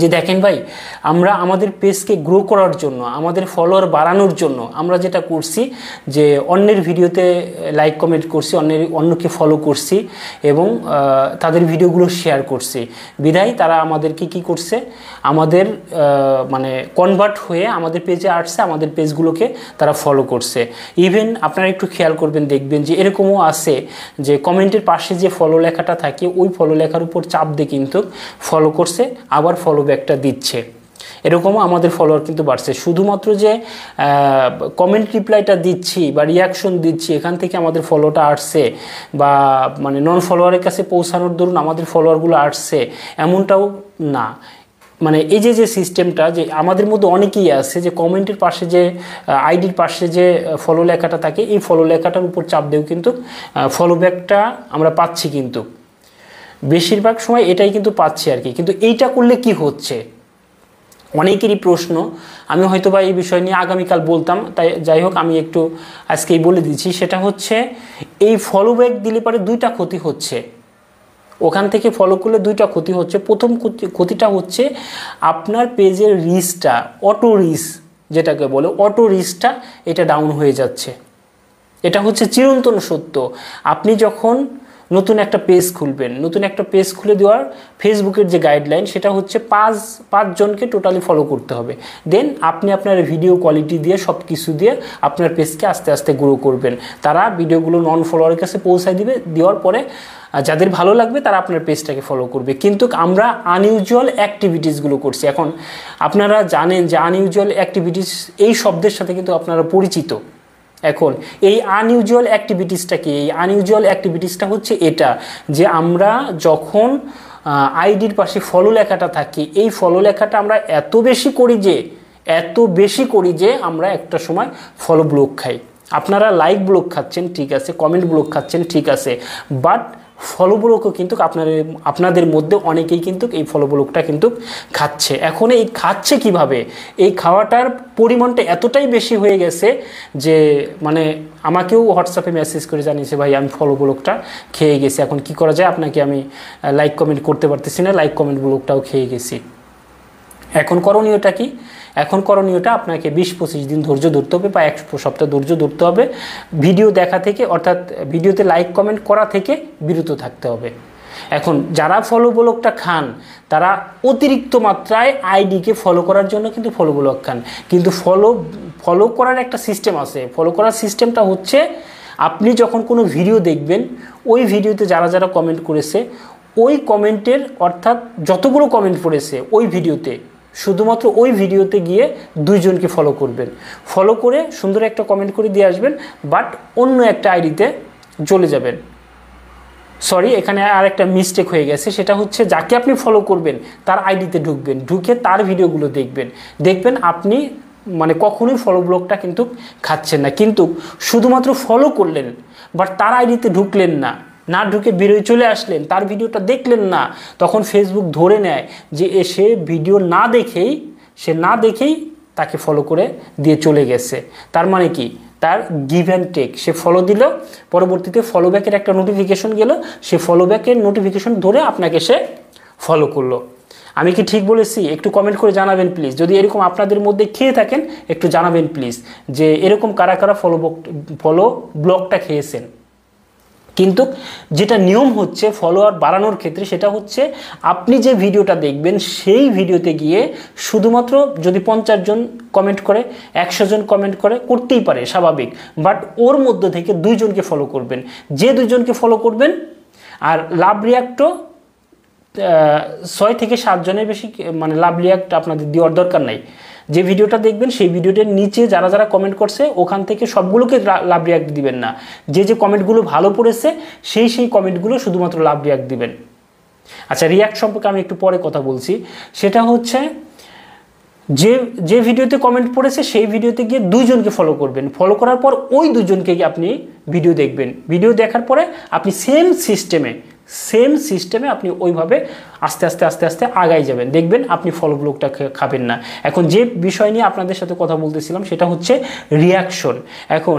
যে দেখেন ভাই, আমরা আমাদের পেজকে গ্রো করার জন্য, আমাদের ফলোয়ার বাড়ানোর জন্য আমরা যেটা করছি যে অন্যের ভিডিওতে লাইক কমেন্ট করছি, অন্যকে ফলো করছি এবং তাদের ভিডিওগুলো শেয়ার করছি, বিধায় তারা আমাদেরকে কি করছে, আমাদের মানে কনভার্ট হয়ে আমাদের পেজে আসছে, আমাদের পেজগুলোকে তারা ফলো করছে। ইভেন আপনারা একটু খেয়াল করবেন, দেখবেন যে এরকমও আছে যে কমেন্টের পাশে যে ফলো লেখাটা থাকে ওই ফলো লেখার উপর চাপ দিয়ে কিন্তু ফলো করছে, আবার ফলো ব্যাকটা দিচ্ছে। এরকমও আমাদের ফলোয়ার কিন্তু বাড়ছে। শুধুমাত্র যে কমেন্ট রিপ্লাইটা দিচ্ছি বা রিয়াকশন দিচ্ছি এখান থেকে আমাদের ফলোটা আসছে বা মানে নন ফলোয়ারের কাছে পৌঁছানোর দরুন আমাদের ফলোয়ারগুলো আসছে, এমনটাও না। মানে এই যে সিস্টেমটা, যে আমাদের মধ্যে অনেকেই আছে যে কমেন্টের পাশে যে আইডির পাশে যে ফলো লেখাটা থাকে এই ফলো লেখাটার উপর চাপ দিয়েও কিন্তু ফলো ব্যাকটা আমরা পাচ্ছি, কিন্তু বেশিরভাগ সময় এটাই কিন্তু পাচ্ছি আর কি। কিন্তু এইটা করলে কি হচ্ছে, অনেকেরই প্রশ্ন। আমি হয়তো বা এই বিষয় নিয়ে আগামীকাল বলতাম, তাই যাই হোক আমি একটু আজকেই বলে দিচ্ছি। সেটা হচ্ছে এই ফলো ব্যাক দিলে পরে দুইটা ক্ষতি হচ্ছে, ওখান থেকে ফলো করলে দুইটা ক্ষতি হচ্ছে। প্রথম ক্ষতিটা হচ্ছে আপনার পেজের রিচটা, অটো রিচ যেটাকে বলে, অটো রিচটা এটা ডাউন হয়ে যাচ্ছে। এটা হচ্ছে চিরন্তন সত্য। আপনি যখন নতুন একটা পেজ খুলবেন, নতুন একটা পেজ খুলে দেওয়ার ফেসবুকের যে গাইডলাইন সেটা হচ্ছে পাঁচজনকে টোটালি ফলো করতে হবে। দেন আপনি আপনার ভিডিও কোয়ালিটি দিয়ে সব কিছু দিয়ে আপনার পেজকে আস্তে আস্তে গ্রো করবেন। তারা ভিডিওগুলো নন ফলোয়ারের কাছে পৌঁছায় দিবে, দেওয়ার পরে যাদের ভালো লাগবে তারা আপনার পেজটাকে ফলো করবে। কিন্তু আমরা আনইউজুয়াল অ্যাক্টিভিটিসগুলো করছি। এখন আপনারা জানেন যে আনইউজুয়াল অ্যাক্টিভিটিস এই শব্দের সাথে কিন্তু আপনারা পরিচিত। এখন এই আনইউজুয়াল অ্যাক্টিভিটিসটা কি? এই আনইউজুয়াল অ্যাক্টিভিটিসটা হচ্ছে এটা যে আমরা যখন আইডির পাশে ফলো লেখাটা থাকে, এই ফলো লেখাটা আমরা এত বেশি করি যে আমরা একটা সময় ফলো ব্লক খাই। আপনারা লাইক ব্লক খাচ্ছেন ঠিক আছে, কমেন্ট ব্লক খাচ্ছেন ঠিক আছে, বাট ফলো ব্লকও কিন্তু আপনাদের মধ্যে অনেকেই কিন্তু এই ফলো ব্লকটা কিন্তু খাচ্ছে। এখন এই খাচ্ছে কিভাবে? এই খাওয়াটার পরিমাণটা এতটাই বেশি হয়ে গেছে যে মানে আমাকেও হোয়াটসঅ্যাপে মেসেজ করে জানিয়েছে, ভাই আমি ফলো ব্লকটা খেয়ে গেছি, এখন কি করা যায়, আপনাকে আমি লাইক কমেন্ট করতে পারতেছি না, লাইক কমেন্ট ব্লকটাও খেয়ে গেছি। এখন করণীয়টা কি? এখন করণীয়টা আপনাকে 20-25 দিন ধৈর্য ধরতে হবে বা 1 সপ্তাহ ধৈর্য ধরতে হবে। ভিডিও দেখা থেকে, অর্থাৎ ভিডিওতে লাইক কমেন্ট করা থেকে বিরত থাকতে হবে। এখন যারা ফলো ব্লকটা খান তারা অতিরিক্ত মাত্রায় আইডিকে ফলো করার জন্য কিন্তু ফলো ব্লক খান। কিন্তু ফলো করার একটা সিস্টেম আছে। ফলো করার সিস্টেমটা হচ্ছে আপনি যখন কোনো ভিডিও দেখবেন, ওই ভিডিওতে যারা কমেন্ট করেছে ওই কমেন্টের, অর্থাৎ যতগুলো কমেন্ট পড়েছে ওই ভিডিওতে, শুধুমাত্র ওই ভিডিওতে গিয়ে 2 জনকে ফলো করবেন। ফলো করে সুন্দর একটা কমেন্ট করে দিয়ে আসবেন, বাট অন্য একটা আইডিতে চলে যাবেন। সরি, এখানে আর একটা মিস্টেক হয়ে গেছে। সেটা হচ্ছে যাকে আপনি ফলো করবেন তার আইডিতে ঢুকবেন, ঢুকে তার ভিডিওগুলো দেখবেন আপনি মানে কখনোই ফলো ব্লকটা কিন্তু খাচ্ছেন না। কিন্তু শুধুমাত্র ফলো করলেন বাট তার আইডিতে ঢুকলেন না ঢুকে বেরোয় চলে আসলেন, তার ভিডিওটা দেখলেন না, তখন ফেসবুক ধরে নেয় যে সে ভিডিও না দেখেই তাকে ফলো করে দিয়ে চলে গেছে। তার মানে কি? তার গিভ অ্যান্ড টেক। সে ফলো দিল, পরবর্তীতে ফলো ব্যাকের একটা নোটিফিকেশন গেল, সে ফলো ব্যাকের নোটিফিকেশন ধরে আপনাকে সে ফলো করলো। আমি কি ঠিক বলেছি? একটু কমেন্ট করে জানাবেন প্লিজ। যদি এরকম আপনাদের মধ্যে খেয়ে থাকেন একটু জানাবেন প্লিজ, যে এরকম কারা ফলো ব্লকটা খেয়েছেন। কিন্তু যেটা নিয়ম হচ্ছে ফলোয়ার বাড়ানোর ক্ষেত্রে, সেটা হচ্ছে আপনি যে ভিডিওটা দেখবেন সেই ভিডিওতে গিয়ে শুধুমাত্র যদি 50 জন কমেন্ট করে, 100 জন কমেন্ট করে, করতেই পারে স্বাভাবিক, বাট ওর মধ্যে থেকে 2 জনকে ফলো করবেন। যে 2 জনকে ফলো করবেন, আর লাভ রিয়াক্টও 6 থেকে 7 জনের বেশি মানে লাভ রিয়াক্ট আপনাদের দেওয়ার দরকার নাই। যে ভিডিওটা দেখবেন সেই ভিডিওটার নিচে যারা কমেন্ট করছে ওখান থেকে সবগুলোকে লাভ রিয়াক্ট দিবেন না। যে কমেন্টগুলো ভালো পড়েছে সেই কমেন্টগুলো শুধুমাত্র লাভ রিয়াক্ট দিবেন। আচ্ছা, রিয়াক্ট সম্পর্কে আমি একটু পরে কথা বলছি। সেটা হচ্ছে যে ভিডিওতে কমেন্ট পড়েছে সেই ভিডিওতে গিয়ে 2 জনকে ফলো করবেন। ফলো করার পর ওই 2 জনকে গিয়ে আপনি ভিডিও দেখবেন। ভিডিও দেখার পরে আপনি সেম সিস্টেমে আপনি ওইভাবে আস্তে আস্তে আগাই যাবেন। দেখবেন আপনি ফলো ব্লকটা খাবেন না। এখন যে বিষয় নিয়ে আপনাদের সাথে কথা বলতেছিলাম সেটা হচ্ছে রিয়াকশন। এখন